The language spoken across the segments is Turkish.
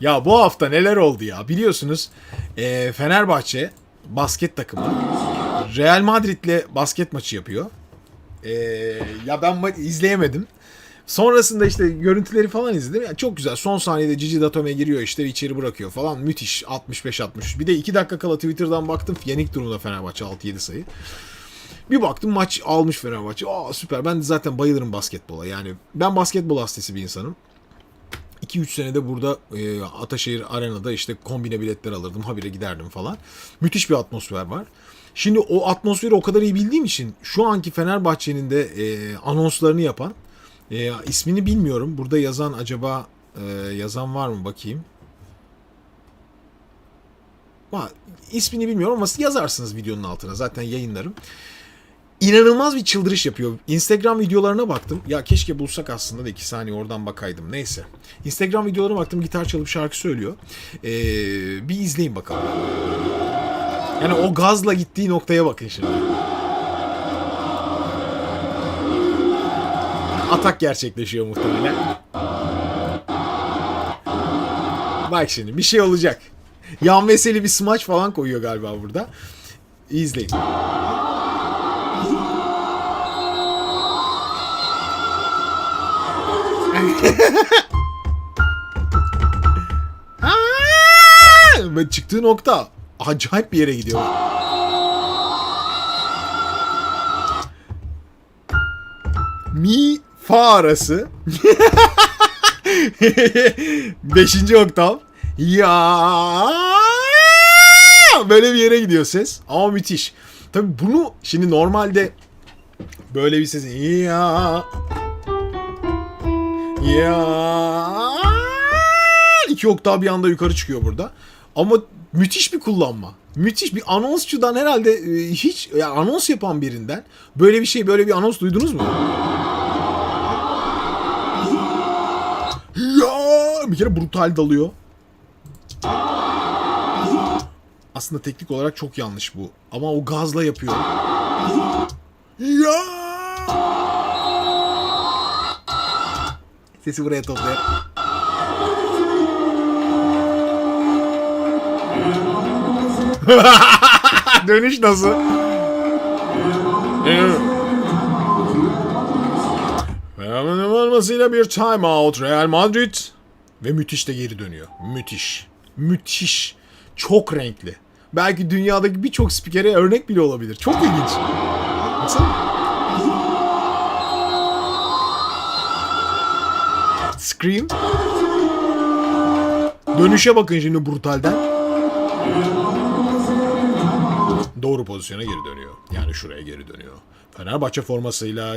Ya bu hafta neler oldu ya? Biliyorsunuz Fenerbahçe basket takımı Real Madrid'le basket maçı yapıyor. E, Ya ben izleyemedim. Sonrasında işte görüntüleri falan izledim. Yani çok güzel. Son saniyede Cici Datome giriyor işte içeri bırakıyor falan. Müthiş. 65-60. Bir de 2 dakika kala Twitter'dan baktım. Yenik durumda Fenerbahçe 6-7 sayı. Bir baktım maç almış Fenerbahçe. Aa süper. Ben de zaten bayılırım basketbola. Yani ben basketbol hastası bir insanım. 2-3 senede burada Ataşehir Arena'da işte kombine biletler alırdım. Habire giderdim falan. Müthiş bir atmosfer var. Şimdi o atmosferi o kadar iyi bildiğim için şu anki Fenerbahçe'nin de anonslarını yapan ismini bilmiyorum. Burada yazan acaba yazan var mı bakayım. İsmini bilmiyorum ama yazarsınız videonun altına. Zaten yayınlarım. İnanılmaz bir çıldırış yapıyor. Instagram videolarına baktım. Ya keşke bulsak aslında da 2 saniye oradan bakaydım. Neyse. Instagram videolarına baktım. Gitar çalıp şarkı söylüyor. Bir izleyin bakalım. Yani o gazla gittiği noktaya bakın şimdi. Atak gerçekleşiyor muhtemelen. Bak şimdi bir şey olacak. Yan Veseli bir smaç falan koyuyor galiba burada. İzleyin. Çıktığı nokta acayip bir yere gidiyor. Mi fa arası. 5. oktav. Ya böyle bir yere gidiyor ses. Ama müthiş. Tabii bunu şimdi normalde böyle bir sesin ya 2 oktav bir anda yukarı çıkıyor burada. Ama müthiş bir kullanma. Müthiş bir anonsçudan herhalde hiç yani anons yapan birinden böyle bir şey böyle bir anons duydunuz mu? Ya bir kere brutal dalıyor. Aslında teknik olarak çok yanlış bu. Ama o gazla yapıyor. Ya! Sesi buraya toplayalım. Dönüş nasıl? Fenomenin olmasıyla bir time out Real Madrid ve müthiş de geri dönüyor. Müthiş. Müthiş. Çok renkli. Belki dünyadaki birçok spikere örnek bile olabilir. Çok ilginç. Baksana. Scream. Dönüşe bakın şimdi brutalden. Doğru pozisyona geri dönüyor. Yani şuraya geri dönüyor. Fenerbahçe formasıyla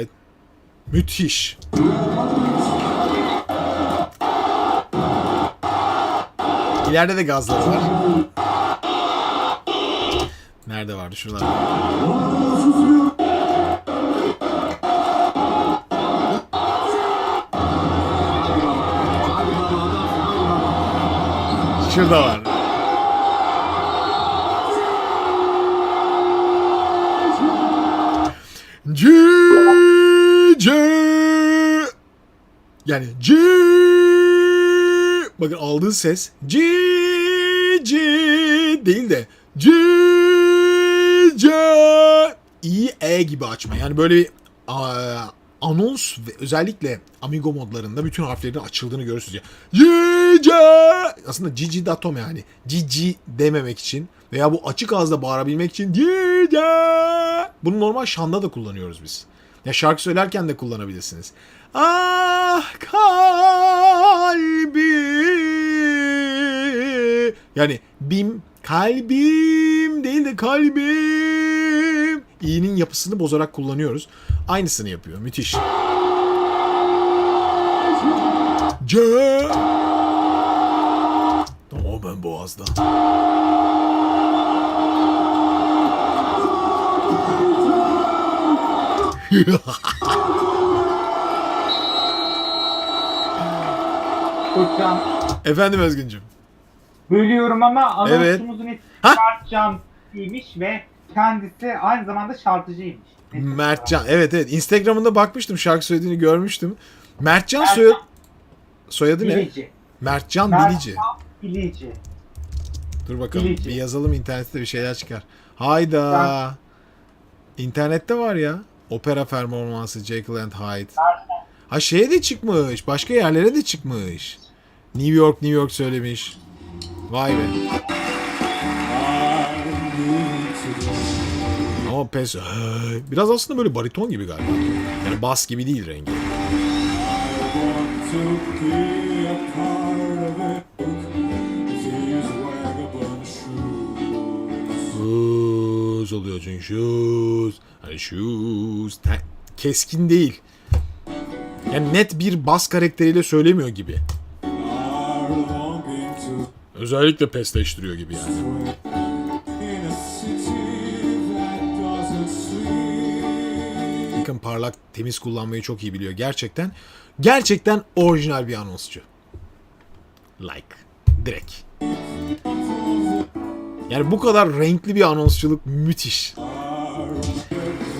müthiş. İleride de gazları var. Nerede vardı? Şuralarda. Şurada var. C yani C bakın aldığı ses C değil de C İyi E gibi açma. Yani böyle bir anons ve özellikle Amigo modlarında bütün harflerin açıldığını görürsünüz ya. C aslında Cici Datom yani. Cici dememek için veya bu açık ağızda bağırabilmek için Cici. Bunu normal şanda da kullanıyoruz biz. Ya şarkı söylerken de kullanabilirsiniz. Ah kalbi. Yani bim kalbim değil de kalbim. İ'nin yapısını bozarak kullanıyoruz. Aynısını yapıyor. Müthiş. C. O ben boğazda. Hocam Efendim Özgüncüm. bölüyorum ama Evet. anonsumuzun ismi Ha? Mertcan'ıymış ve kendisi aynı zamanda şarkıcıymış. Mertcan. Evet. Instagram'ında bakmıştım. Şarkı söylediğini görmüştüm. Mertcan Mertcan soyadı ne? Bilici. Mertcan Mertcan Bilici. İlici. Dur bakalım. İlici. Bir yazalım, internette bir şeyler çıkar. Hayda. İnternette var ya. Opera performansı Jekyll and Hyde. Ha şeye de çıkmış. Başka yerlere de çıkmış. New York söylemiş. Vay be. Ama pes... Biraz aslında böyle bariton gibi galiba. Yani bas gibi değil rengi. Shoes oluyor çünkü shoes. Hani shoes. Keskin değil. Yani net bir bas karakteriyle söylemiyor gibi. Özellikle pesleştiriyor gibi yani. Bakın parlak, temiz kullanmayı çok iyi biliyor. Gerçekten orijinal bir anonsçu. Like. Direkt. Yani bu kadar renkli bir anonsçuluk müthiş.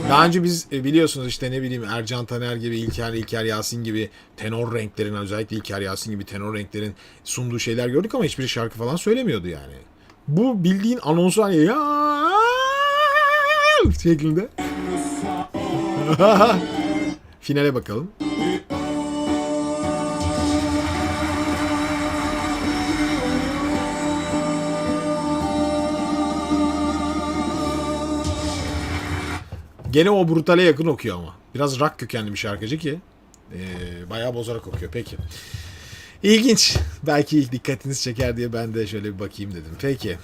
Daha önce biz biliyorsunuz işte ne bileyim Ercan Taner gibi, İlker Yasin gibi tenor renklerin, özellikle İlker Yasin gibi tenor renklerin sunduğu şeyler gördük ama hiçbiri şarkı falan söylemiyordu yani. Bu bildiğin anonsu hani ya şeklinde. Finale bakalım. Gene o brutale yakın okuyor ama. Biraz rock kökenli bir şarkıcı ki. Bayağı bozarak okuyor. Peki. İlginç. Belki dikkatinizi çeker diye ben de şöyle bir bakayım dedim. Peki.